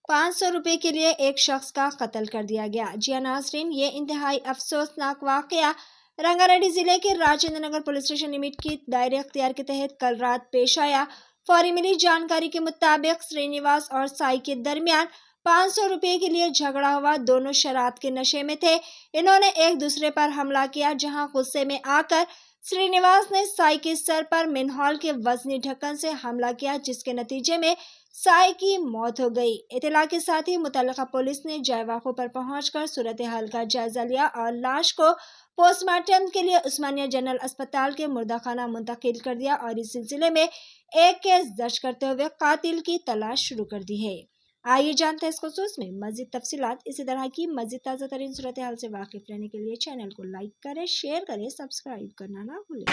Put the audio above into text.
500 रुपये के लिए एक शख्स का कत्ल कर दिया गया। जी हाँ नाज़रीन, ये इंतहाई अफसोसनाक वाकया रंगारेड्डी जिले के Rajendra Nagar police station limit की दायरे अख्तियार के तहत कल रात पेश आया। फौरी मिली जानकारी के मुताबिक श्रीनिवास और साई के दरमियान 500 रुपये के लिए झगड़ा हुआ। दोनों शराब के नशे में थे। इन्होंने एक दूसरे पर हमला किया, जहां गुस्से में आकर श्रीनिवास ने साई के सर पर मिनहॉल के वजनी ढक्कन से हमला किया, जिसके नतीजे में साई की मौत हो गई। इत्तला के साथ ही मुतल्लिका पुलिस ने जायवाकों पर पहुंचकर सूरत हाल का जायजा लिया और लाश को पोस्टमार्टम के लिए उस्मानिया जनरल अस्पताल के मुर्दाखाना मुंतकिल कर दिया और इस सिलसिले में एक केस दर्ज करते हुए कातिल की तलाश शुरू कर दी है। आइए जानते हैं इस खुसूस में मजीद तफसीलात। इसी तरह की मजीद ताज़ा तरीन सूरत हाल से वाकिफ रहने के लिए चैनल को लाइक करें, शेयर करें, सब्सक्राइब करना ना भूलें।